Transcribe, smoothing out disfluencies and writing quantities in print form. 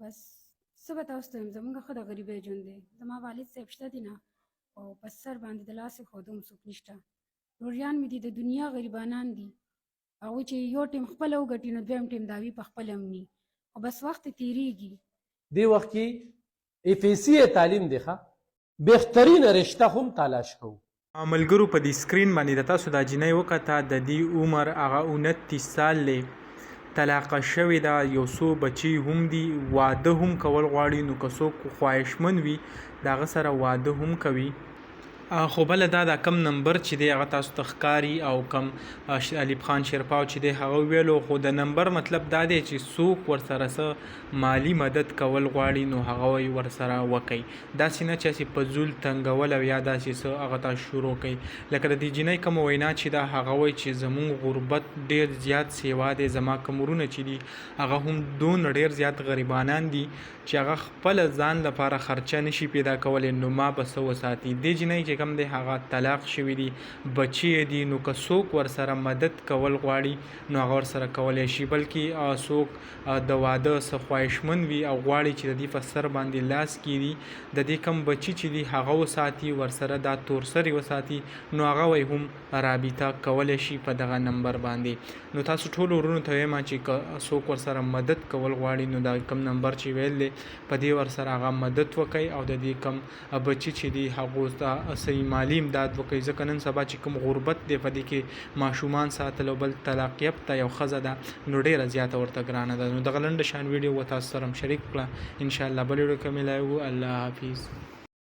بس څه به تاسو ته ویم زمونږ ښه د غریبۍ ژوند دی زما والد صاحب شته دي نه او په سر باندې د لاس ایښودو هم څوک نشته روریان مې دي د دنیا غریبانان دي هغوی چې یو ټیم خپله وګټي نو دویم ټیم د هغوی په خپله مري خو بس وخت یې تېرېږي دې وخت کې افیسي تعلیم دی ښه بهترینه رشته هم تلاش کوو ملګرو په دې سکرین باندې د تاسو دا جینۍ وکته د دې عمر هغه 29 سال دی طلاقه شوې ده یو څو بچي هم دي واده هم کول غواړي نو که څوک خواهشمند وي د هغه سره واده هم کوي خو بله دا کم نمبر چې دی هغه تاسو ته ښکاري او کم ایوب خان شیرپاو چې دی هغه ویلو خو د نمبر مطلب دا دی چې څوک ورسره څه مالی مدد کول غواړي نو هغه یې ورسره وکړي داسې نه چې هسې په زول تنګول او یا داسې څه هغه تاسو شروع کوي لکه د دې جینۍ کومه وینا چې دا هغه وایي چې زمونږ غربت ډېر زیات سیوا دی زما کوم ورونه چې دي هغه هم دون ډېر زیات غریبانان دي چې هغه خپله ځان لپاره خرچه نشي پیدا کولی نو ما به څه وساتي دې جینۍ چې کوم دی هغه طلاق شوي دي بچي دي نو که څوک ورسره مدد کول غواړي نو هغه ورسره کولی شي بلکې څوک د واده څه خواهشمند وي او غواړي چې د دې په سر باندې لاس کیږي د دې کم بچي چې دي هغه وساتي ورسره دا تورسرې وساتي نو هغه وی هم رابطه کولی شي په دغه نمبر باندې نو تاسو ټولو ورونو ته وایم چې څوک ورسره مدد کول غواړي نو دا کم نمبر چې ویل دی په دې ورسره هغه مدد وکړي او د دې کم بچي چې دي هغو ته صحیح مالی امداد وکړي ځکه نن سبا چې کوم غربت دی په دې کې ماشومان ساتل او بل طلاق یافته یو ښځه ده نو ډېره زیاته ورته ګرانه ده نو دغه لنډه شان ویډیو و تاسو سره هم شریک کړه انشاءالله بل ویډیو کې ملایو الله حافظ